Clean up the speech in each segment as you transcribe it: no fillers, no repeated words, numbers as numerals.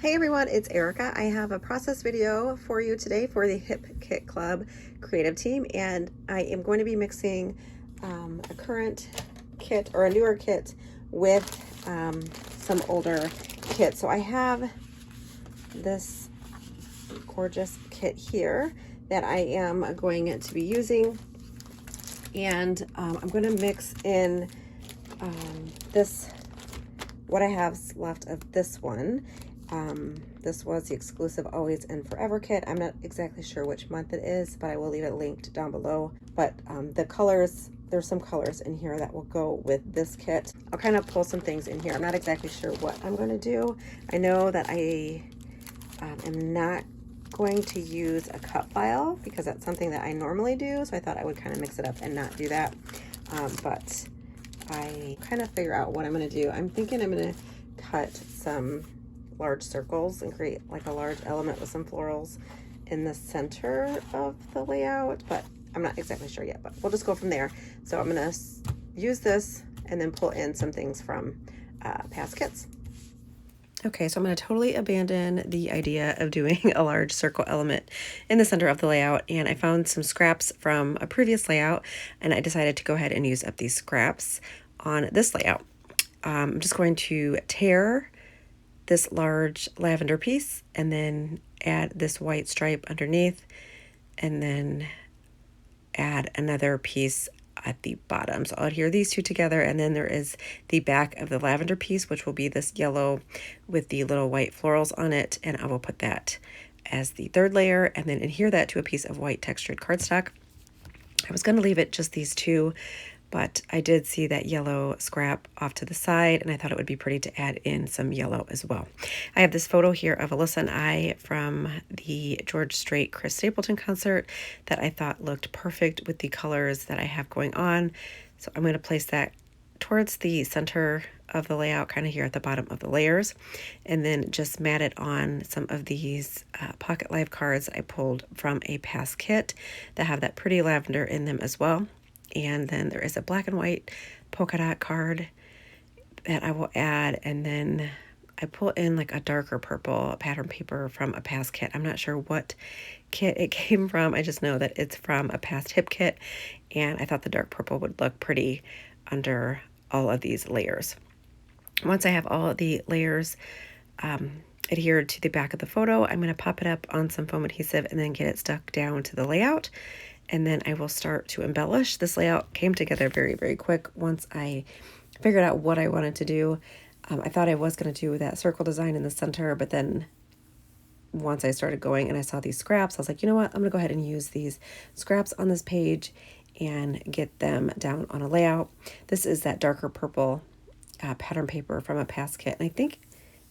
Hey everyone, it's Erica. I have a process video for you today for the Hip Kit Club creative team, and I am going to be mixing a current kit or a newer kit with some older kits. So I have this gorgeous kit here that I am going to be using, and I'm going to mix in what I have left of this one. This was the exclusive Always and Forever kit. I'm not exactly sure which month it is, but I will leave it linked down below. But the colors, there's some colors in here that will go with this kit. I'll kind of pull some things in here. I'm not exactly sure what I'm going to do. I know that I am not going to use a cut file because that's something that I normally do. So I thought I would kind of mix it up and not do that. But I kind of figure out what I'm going to do. I'm thinking I'm going to cut some large circles and create like a large element with some florals in the center of the layout, but I'm not exactly sure yet, but we'll just go from there. So I'm going to use this and then pull in some things from past kits. Okay, so I'm going to totally abandon the idea of doing a large circle element in the center of the layout, and I found some scraps from a previous layout, and I decided to go ahead and use up these scraps on this layout. I'm just going to tear this large lavender piece and then add this white stripe underneath, and then add another piece at the bottom. So I'll adhere these two together, and then there is the back of the lavender piece, which will be this yellow with the little white florals on it, and I will put that as the third layer and then adhere that to a piece of white textured cardstock. I was going to leave it just these two, but I did see that yellow scrap off to the side, and I thought it would be pretty to add in some yellow as well. I have this photo here of Alyssa and I from the George Strait Chris Stapleton concert that I thought looked perfect with the colors that I have going on. So I'm going to place that towards the center of the layout, kind of here at the bottom of the layers, and then just mat it on some of these Pocket Live cards I pulled from a past kit that have that pretty lavender in them as well. And then there is a black and white polka dot card that I will add, and then I pull in like a darker purple pattern paper from a past kit. I'm not sure what kit it came from. I just know that it's from a past hip kit, and I thought the dark purple would look pretty under all of these layers. Once I have all of the layers adhered to the back of the photo, I'm going to pop it up on some foam adhesive and then get it stuck down to the layout. And then I will start to embellish. This layout came together very, very quick once I figured out what I wanted to do. I thought I was going to do that circle design in the center, but then once I started going and I saw these scraps, I was like, you know what? I'm going to go ahead and use these scraps on this page and get them down on a layout. This is that darker purple pattern paper from a past kit, and I think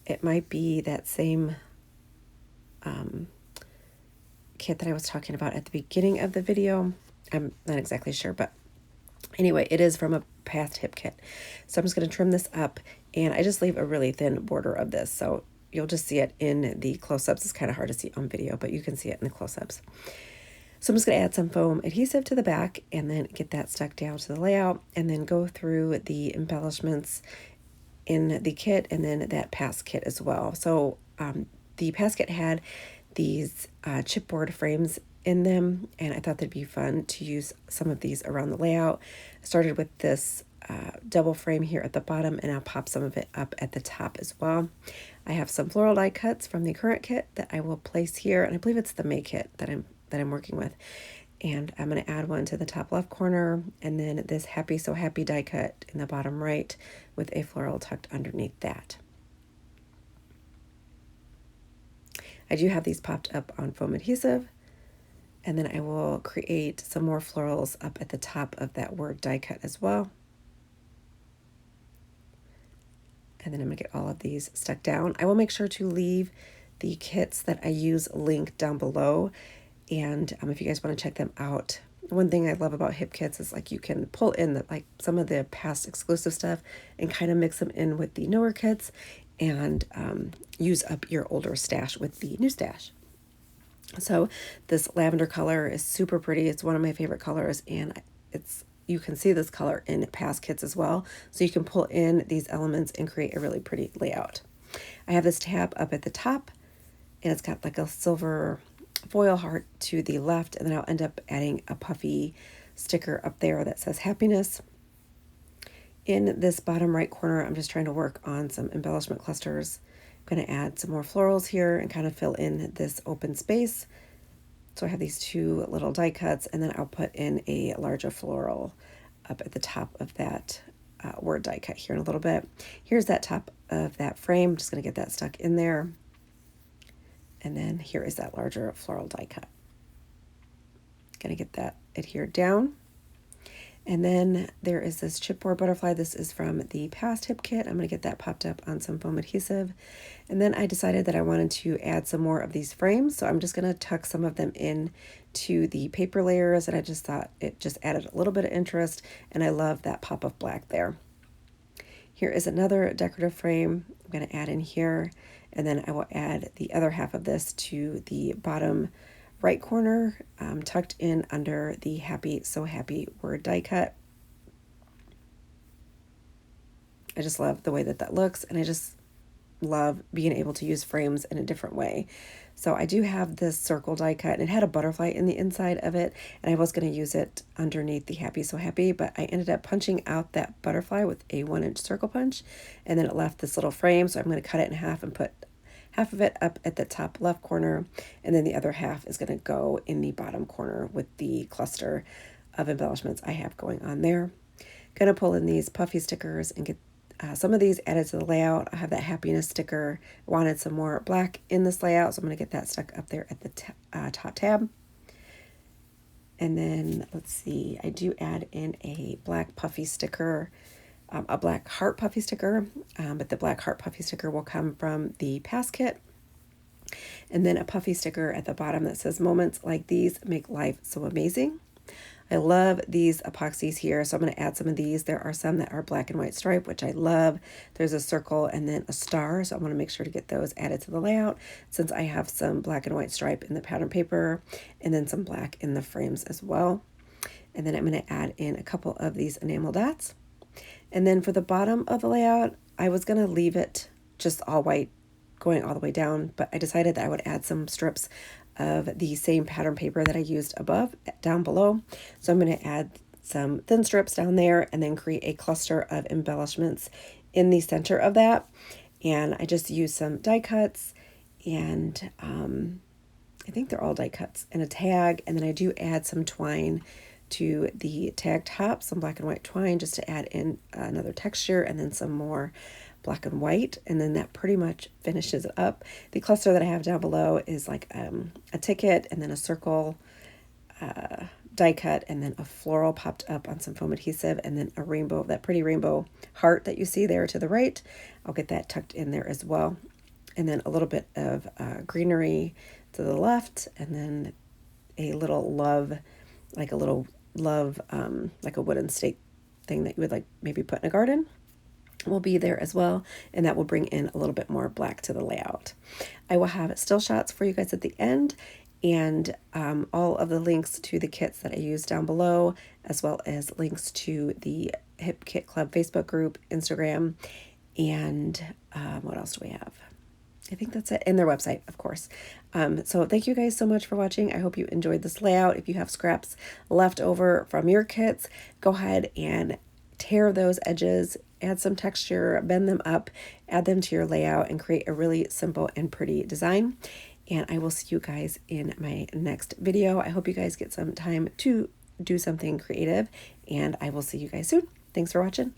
it might be that same kit that I was talking about at the beginning of the video. I'm not exactly sure, but anyway, it is from a past hip kit. So I'm just going to trim this up, and I just leave a really thin border of this, so you'll just see it in the close-ups. It's kind of hard to see on video, but you can see it in the close-ups. So I'm just going to add some foam adhesive to the back and then get that stuck down to the layout, and then go through the embellishments in the kit and then that past kit as well. So the past kit had these chipboard frames in them, and I thought that'd be fun to use some of these around the layout. I started with this double frame here at the bottom, and I'll pop some of it up at the top as well. I have some floral die cuts from the current kit that I will place here, and I believe it's the May kit that I'm working with. And I'm going to add one to the top left corner, and then this Happy So Happy die cut in the bottom right with a floral tucked underneath that. I do have these popped up on foam adhesive, and then I will create some more florals up at the top of that word die cut as well. And then I'm going to get all of these stuck down. I will make sure to leave the kits that I use linked down below, and if you guys want to check them out. One thing I love about hip kits is like you can pull in like some of the past exclusive stuff and kind of mix them in with the newer kits, and use up your older stash with the new stash. So this lavender color is super pretty. It's one of my favorite colors, and you can see this color in past kits as well. So you can pull in these elements and create a really pretty layout. I have this tab up at the top, and it's got like a silver foil heart to the left, and then I'll end up adding a puffy sticker up there that says happiness. In this bottom right corner, I'm just trying to work on some embellishment clusters. I'm going to add some more florals here and kind of fill in this open space. So I have these two little die cuts, and then I'll put in a larger floral up at the top of that word die cut here in a little bit. Here's that top of that frame. I'm just going to get that stuck in there. And then here is that larger floral die cut. Going to get that adhered down. And then there is this chipboard butterfly. This is from the past hip kit. I'm going to get that popped up on some foam adhesive. And then I decided that I wanted to add some more of these frames. So I'm just going to tuck some of them in to the paper layers. And I just thought it just added a little bit of interest. And I love that pop of black there. Here is another decorative frame I'm going to add in here. And then I will add the other half of this to the bottom right corner, tucked in under the Happy So Happy word die cut. I just love the way that that looks, and I just love being able to use frames in a different way. So I do have this circle die cut, and it had a butterfly in the inside of it, and I was going to use it underneath the Happy So Happy, but I ended up punching out that butterfly with a 1-inch circle punch, and then it left this little frame, so I'm going to cut it in half and put half of it up at the top left corner, and then the other half is going to go in the bottom corner with the cluster of embellishments I have going on there. Going to pull in these puffy stickers and get some of these added to the layout. I have that happiness sticker. Wanted some more black in this layout, so I'm going to get that stuck up there at the top tab. And then let's see, I do add in a black puffy sticker, a black heart puffy sticker, but the black heart puffy sticker will come from the past kit. And then a puffy sticker at the bottom that says moments like these make life so amazing. I love these epoxies here, so I'm going to add some of these. There are some that are black and white stripe, which I love. There's a circle and then a star, so I want to make sure to get those added to the layout since I have some black and white stripe in the pattern paper and then some black in the frames as well. And then I'm going to add in a couple of these enamel dots. And then for the bottom of the layout, I was going to leave it just all white going all the way down, but I decided that I would add some strips of the same pattern paper that I used down below. So I'm going to add some thin strips down there and then create a cluster of embellishments in the center of that. And I just used some die cuts, and I think they're all die cuts, and a tag, and then I do add some twine to the tag top, some black and white twine just to add in another texture, and then some more black and white, and then that pretty much finishes it up. The cluster that I have down below is like a ticket and then a circle die cut and then a floral popped up on some foam adhesive, and then a rainbow, that pretty rainbow heart that you see there to the right. I'll get that tucked in there as well, and then a little bit of greenery to the left, and then a little love, like a little love, like a wooden stake thing that you would like maybe put in a garden will be there as well, and that will bring in a little bit more black to the layout. I will have still shots for you guys at the end, and all of the links to the kits that I use down below, as well as links to the Hip Kit Club Facebook group, Instagram, and what else do we have? I think that's it, and their website, of course. So thank you guys so much for watching. I hope you enjoyed this layout. If you have scraps left over from your kits, go ahead and tear those edges, add some texture, bend them up, add them to your layout, and create a really simple and pretty design. And I will see you guys in my next video. I hope you guys get some time to do something creative, and I will see you guys soon. Thanks for watching.